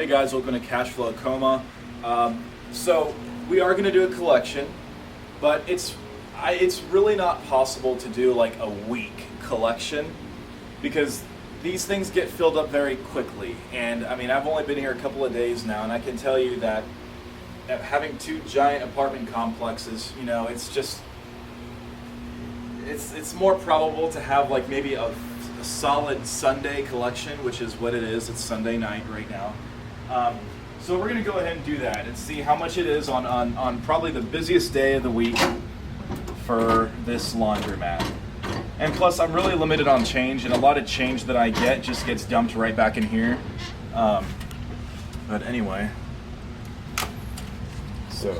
Hey guys, welcome to Cash Flow Coma. So we are going to do a collection, but it's really not possible to do like a week collection because these things get filled up very quickly. And I mean, I've only been here a couple of days now, and I can tell you that having two giant apartment complexes, you know, it's more probable to have like maybe a solid Sunday collection, which is what it is. It's Sunday night right now. So we're going to go ahead and do that and see how much it is on probably the busiest day of the week for this laundromat. And plus, I'm really limited on change, and a lot of change that I get just gets dumped right back in here. But anyway, so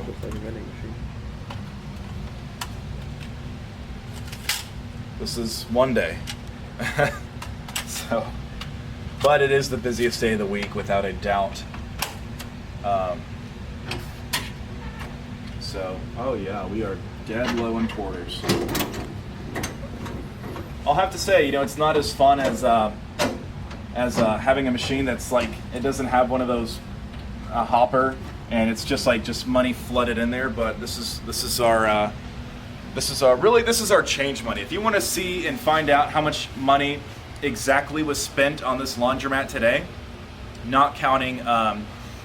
this is one day. So, but it is the busiest day of the week without a doubt. So, oh yeah, we are dead low in quarters. I'll have to say, you know, it's not as fun as having a machine that's like, it doesn't have one of those hopper, and it's just money flooded in there. But this is our change money. If you want to see and find out how much money exactly was spent on this laundromat today, not counting,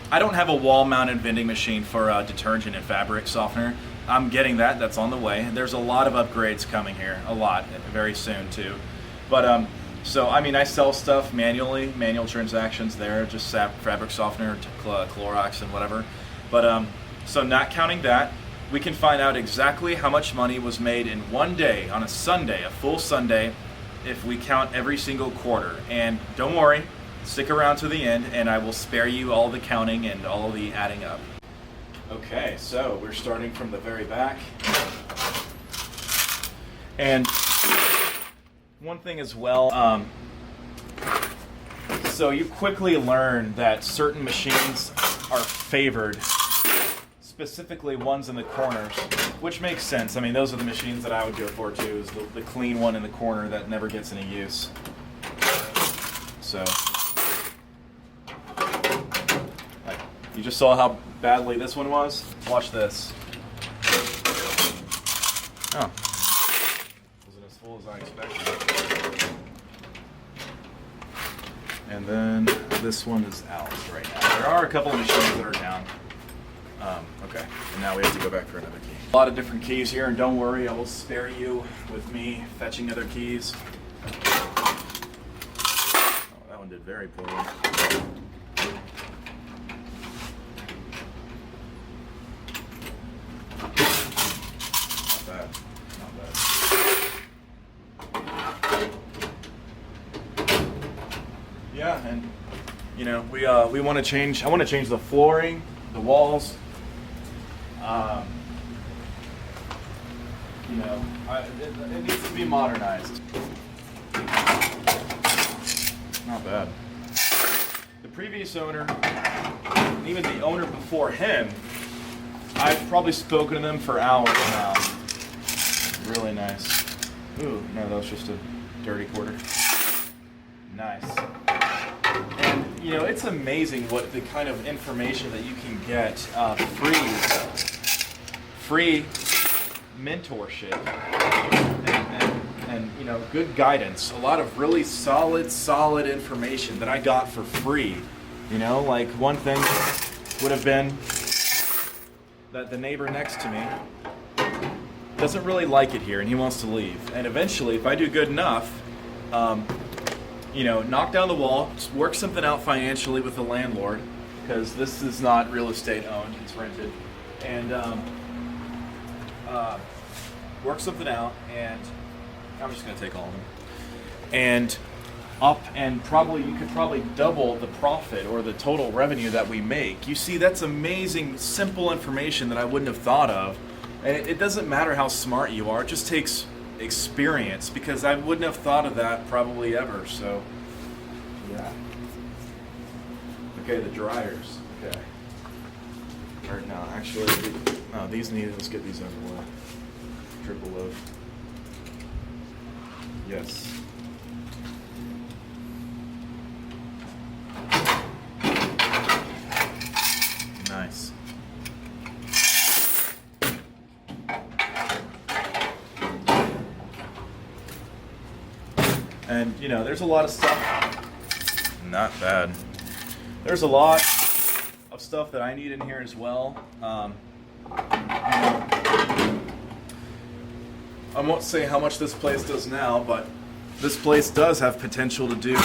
I don't have a wall-mounted vending machine for detergent and fabric softener. I'm getting that. That's on the way. There's a lot of upgrades coming here, a lot, very soon too. But so I mean, I sell stuff manually, manual transactions there, just fabric softener, Clorox, and whatever. But so not counting that, we can find out exactly how much money was made in one day on a Sunday, a full Sunday, if we count every single quarter. And don't worry, stick around to the end, and I will spare you all the counting and all the adding up. Okay, so we're starting from the very back. And one thing as well, so you quickly learn that certain machines are favored, specifically ones in the corners, which makes sense. I mean, those are the machines that I would go for too, is the clean one in the corner that never gets any use. So, like, you just saw how badly this one was. Watch this. Oh, wasn't as full as I expected. And then this one is out right now. There are a couple of machines that are down. Okay, and now we have to go back for another key. A lot of different keys here, and don't worry, I will spare you with me fetching other keys. Oh, that one did very poorly. Not bad, not bad. Yeah, and you know, we want to change. I want to change the flooring, the walls. You know, it needs to be modernized. Not bad. The previous owner, and even the owner before him, I've probably spoken to them for hours now. Really nice. Ooh, no, that was just a dirty quarter. Nice. And, you know, it's amazing what the kind of information that you can get free mentorship and you know, good guidance. A lot of really solid information that I got for free. You know, like one thing would have been that the neighbor next to me doesn't really like it here and he wants to leave. And eventually, if I do good enough, you know, knock down the wall, work something out financially with the landlord, because this is not real estate owned, it's rented, and work something out, and I'm just going to take all of them, and you could probably double the profit or the total revenue that we make. You see, that's amazing, simple information that I wouldn't have thought of, and it doesn't matter how smart you are, it just takes experience, because I wouldn't have thought of that probably ever. So yeah. Okay, the dryers. Okay. Or no, actually, no, these need. Let's get these out of the way. Triple load. Yes. And you know, there's a lot of stuff. Not bad. There's a lot of stuff that I need in here as well. I won't say how much this place does now, but this place does have potential to do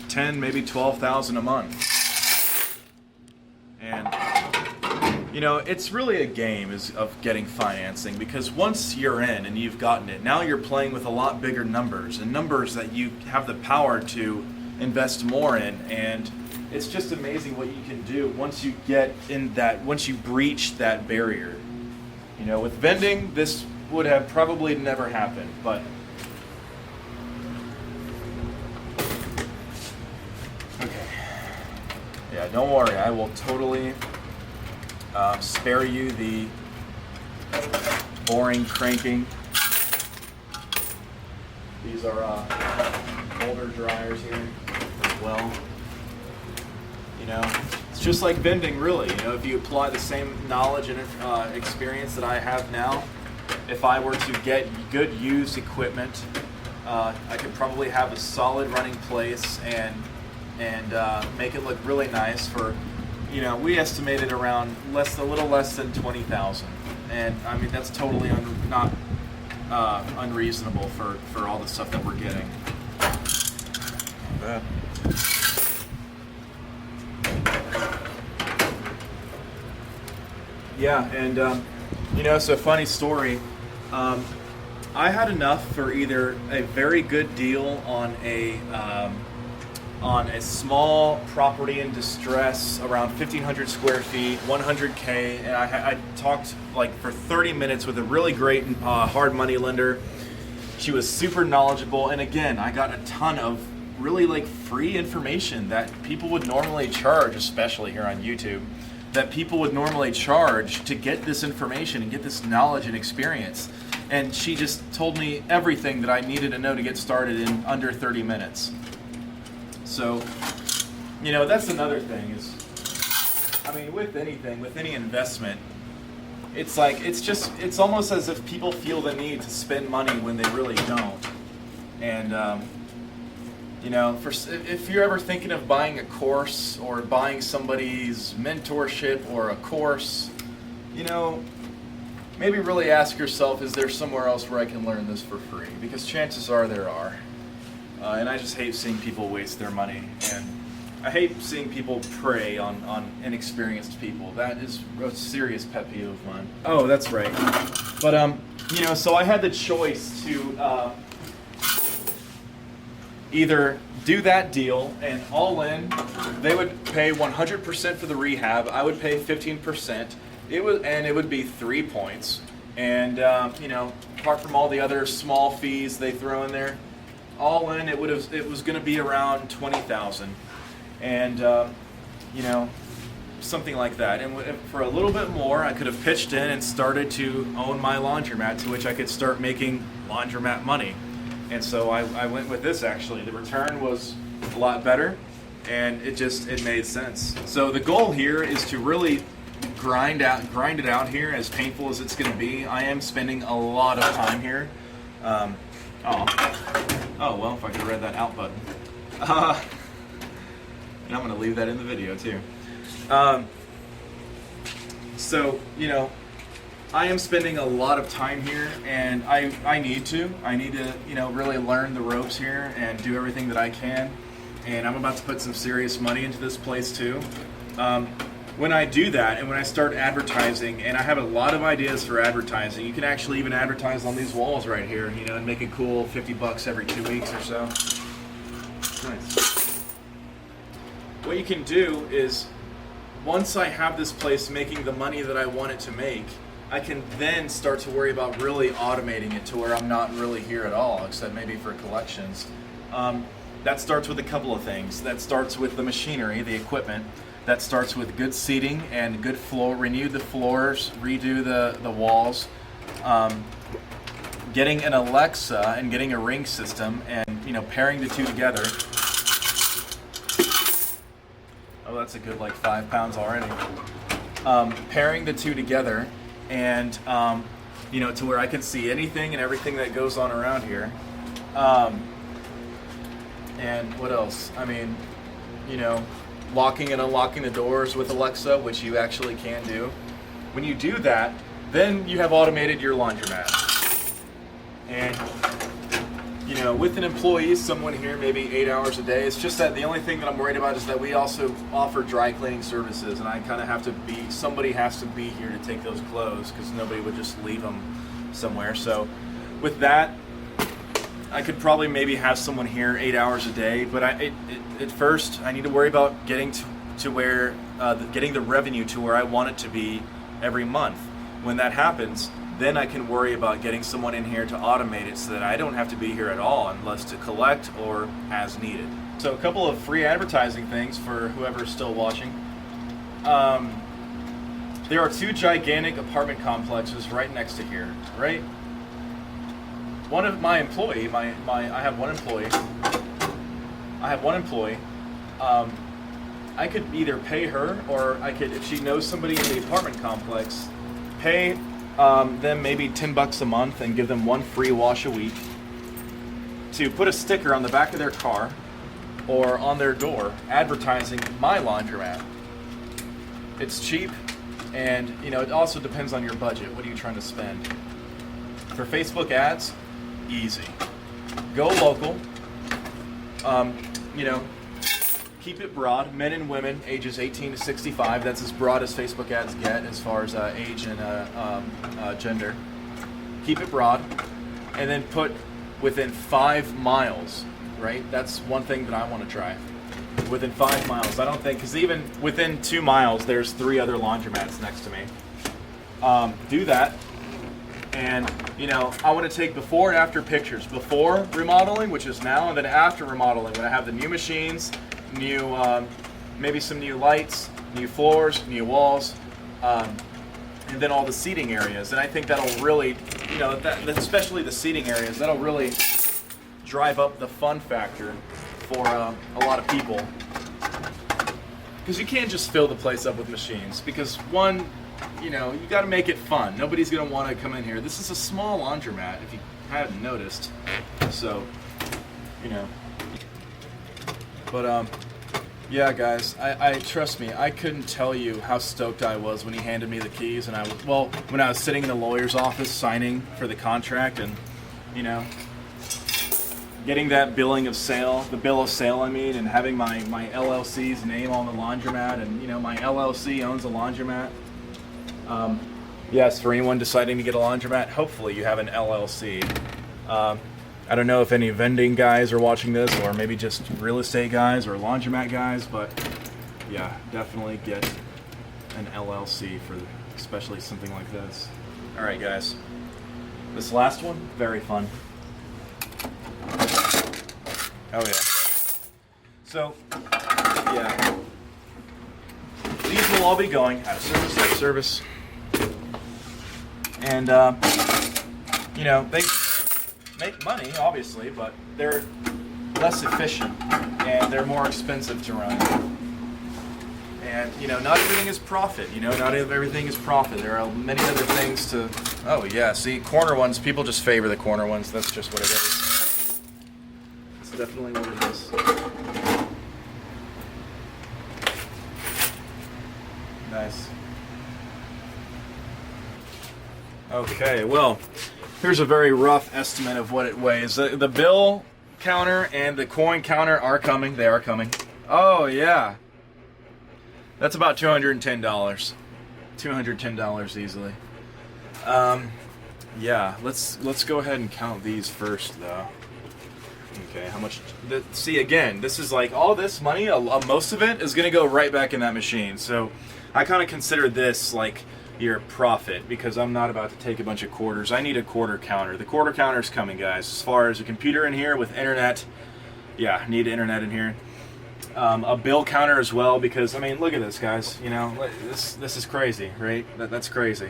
10, maybe 12,000 a month. And you know, it's really a game of getting financing, because once you're in and you've gotten it, now you're playing with a lot bigger numbers, and numbers that you have the power to invest more in. And it's just amazing what you can do once you get in that, once you breach that barrier. You know, with vending, this would have probably never happened, but okay. Yeah, don't worry, I will totally spare you the boring cranking. These are older dryers here as well. You know, it's just like vending, really. You know, if you apply the same knowledge and experience that I have now, if I were to get good used equipment, I could probably have a solid running place and make it look really nice for, you know, we estimated around a little less than 20,000, and I mean that's totally not unreasonable for all the stuff that we're getting. Not bad. Yeah, and you know, so funny story. I had enough for either a very good deal on a small property in distress, around 1,500 square feet, 100K, and I talked like for 30 minutes with a really great hard money lender. She was super knowledgeable, and again, I got a ton of really like free information that people would normally charge, especially here on YouTube, that people would normally charge to get this information and get this knowledge and experience. And she just told me everything that I needed to know to get started in under 30 minutes. So, you know, that's another thing is, I mean, with anything, with any investment, it's like, it's almost as if people feel the need to spend money when they really don't. And, you know, if you're ever thinking of buying a course or buying somebody's mentorship or a course, you know, maybe really ask yourself, is there somewhere else where I can learn this for free? Because chances are there are. And I just hate seeing people waste their money. And I hate seeing people prey on inexperienced people. That is a serious pet peeve of mine. Oh, that's right. But, you know, so I had the choice to either do that deal and all in, they would pay 100% for the rehab, I would pay 15%, it would be 3 points, and you know, apart from all the other small fees they throw in there, all in it was going to be around 20,000, and you know, something like that. And for a little bit more, I could have pitched in and started to own my laundromat, to which I could start making laundromat money. And so I went with this. Actually, the return was a lot better, and it made sense. So the goal here is to really grind it out here, as painful as it's going to be. I am spending a lot of time here. Oh well, if I could have read that out button. And I'm going to leave that in the video too. So, you know, I am spending a lot of time here, and I need to, you know, really learn the ropes here and do everything that I can. And I'm about to put some serious money into this place too. When I do that, and when I start advertising, and I have a lot of ideas for advertising, you can actually even advertise on these walls right here, you know, and make a cool $50 every 2 weeks or so. Nice. What you can do is, once I have this place making the money that I want it to make, I can then start to worry about really automating it to where I'm not really here at all, except maybe for collections. That starts with a couple of things. That starts with the machinery, the equipment. That starts with good seating and good floor, renew the floors, redo the walls. Getting an Alexa and getting a Ring system, and you know, pairing the two together. Oh, that's a good like 5 pounds already. Pairing the two together, and you know, to where I can see anything and everything that goes on around here. And what else? I mean, you know, locking and unlocking the doors with Alexa, which you actually can do. When you do that, then you have automated your laundromat. And, you know, with an employee, someone here maybe 8 hours a day, it's just that the only thing that I'm worried about is that we also offer dry cleaning services, and I kind of have to be, somebody has to be here to take those clothes because nobody would just leave them somewhere. So with that, I could probably maybe have someone here 8 hours a day, but at first I need to worry about getting to where, getting the revenue to where I want it to be every month. When that happens, then I can worry about getting someone in here to automate it so that I don't have to be here at all unless to collect or as needed. So a couple of free advertising things for whoever's still watching. There are 2 gigantic apartment complexes right next to here, right? One of my employee, I have one employee. I could either pay her, or I could, if she knows somebody in the apartment complex, pay them maybe $10 a month and give them 1 free wash a week to put a sticker on the back of their car or on their door advertising my laundromat. It's cheap, and you know, it also depends on your budget. What are you trying to spend? For Facebook ads, easy. Go local. You know, keep it broad. Men and women, ages 18 to 65. That's as broad as Facebook ads get as far as age and gender. Keep it broad, and then put within 5 miles. Right? That's one thing that I want to try. Within 5 miles. I don't think, because even within 2 miles, there's 3 other laundromats next to me. Do that. And, you know, I want to take before and after pictures. Before remodeling, which is now, and then after remodeling, when I have the new machines, new, maybe some new lights, new floors, new walls, and then all the seating areas. And I think that'll really, you know, especially the seating areas, that'll really drive up the fun factor for a lot of people. Because you can't just fill the place up with machines. Because one, you know, you got to make it fun. Nobody's going to want to come in here. This is a small laundromat, if you hadn't noticed. So, you know. But, yeah, guys, I trust me, I couldn't tell you how stoked I was when he handed me the keys. And when I was sitting in the lawyer's office signing for the contract and, you know, getting that the bill of sale, I mean, and having my LLC's name on the laundromat, and, you know, my LLC owns a laundromat. Yes, for anyone deciding to get a laundromat, hopefully you have an LLC. I don't know if any vending guys are watching this, or maybe just real estate guys or laundromat guys, but yeah, definitely get an LLC for especially something like this. All right, guys. This last one, very fun. Oh yeah. So, yeah. These will all be going out of service. And, you know, they make money, obviously, but they're less efficient and they're more expensive to run. And, you know, not everything is profit. You know, not everything is profit. There are many other things to... Oh, yeah, see, corner ones, people just favor the corner ones. That's just what it is. It's definitely what it is. Nice. Okay, well, here's a very rough estimate of what it weighs. The bill counter and the coin counter are coming. They are coming. Oh, yeah. That's about $210. $210 easily. Yeah, let's go ahead and count these first, though. Okay, how much? See, again, this is like all this money. Most of it is going to go right back in that machine. So I kind of consider this like your profit, because I'm not about to take a bunch of quarters. I need a quarter counter. The quarter counter is coming, guys. As far as a computer in here with internet, yeah, need internet in here. A bill counter as well, because I mean, look at this, guys. You know, this is crazy, right? That's crazy.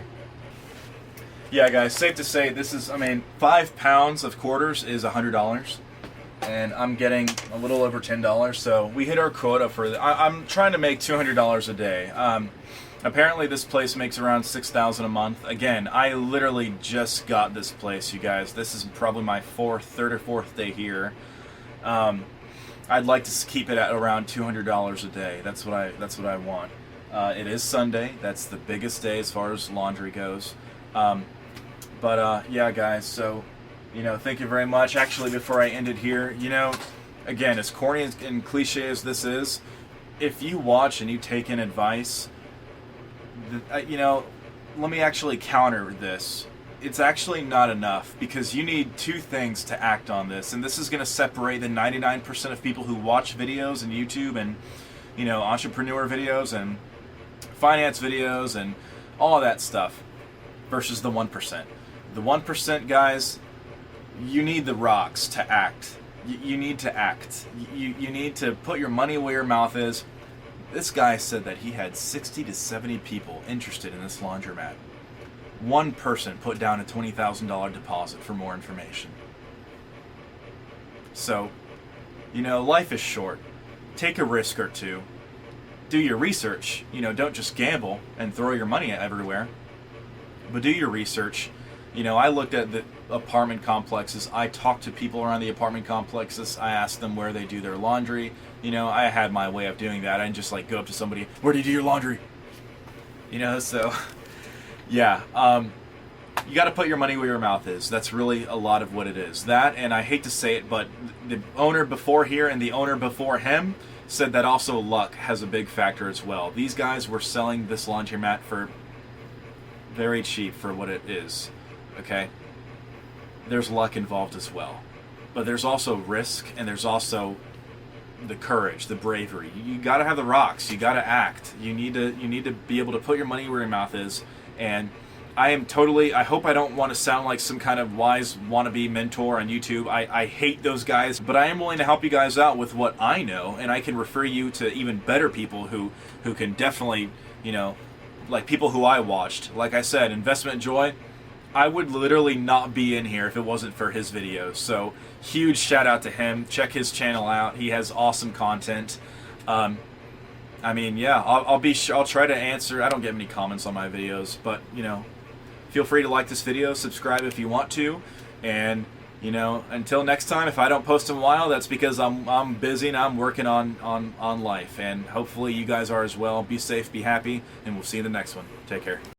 Yeah, guys, safe to say this is. I mean, 5 pounds of quarters is $100, and I'm getting a little over $10. So we hit our quota for. I'm trying to make $200 a day. Apparently this place makes around $6,000 a month. Again, I literally just got this place, you guys. This is probably my third or fourth day here. I'd like to keep it at around $200 a day. That's what I want. It is Sunday. That's the biggest day as far as laundry goes. Yeah, guys. So, thank you very much. Actually, before I end it here, again, as corny and cliche as this is, if you watch and you take in advice, let me actually counter this. It's actually not enough, because you need two things to act on this, and this is going to separate the 99% of people who watch videos and YouTube and entrepreneur videos and finance videos and all of that stuff versus the 1%. The 1%, guys, you need the rocks to act. You need to act. You need to put your money where your mouth is. This guy said that he had 60 to 70 people interested in this laundromat. One person put down a $20,000 deposit for more information. So, life is short. Take a risk or two. Do your research. Don't just gamble and throw your money everywhere. But do your research. I looked at the apartment complexes. I talked to people around the apartment complexes. I asked them where they do their laundry. I had my way of doing that. I didn't just go up to somebody, where do you do your laundry? So, yeah. You got to put your money where your mouth is. That's really a lot of what it is. That, and I hate to say it, but the owner before here and the owner before him said that also luck has a big factor as well. These guys were selling this laundromat for very cheap for what it is. Okay? There's luck involved as well. But there's also risk, and there's also the courage, the bravery. You got to have the rocks. You got to act. You need to be able to put your money where your mouth is. And I hope I don't want to sound like some kind of wise wannabe mentor on YouTube. I hate those guys, but I am willing to help you guys out with what I know, and I can refer you to even better people who can definitely, like people who I watched. Like I said, Investment Joy, I would literally not be in here if it wasn't for his videos. So huge shout out to him. Check his channel out. He has awesome content. I'll try to answer. I don't get many comments on my videos, but feel free to like this video, subscribe if you want to, and until next time, if I don't post in a while, that's because I'm busy and I'm working on life, and hopefully you guys are as well. Be safe, be happy, and we'll see you in the next one. Take care.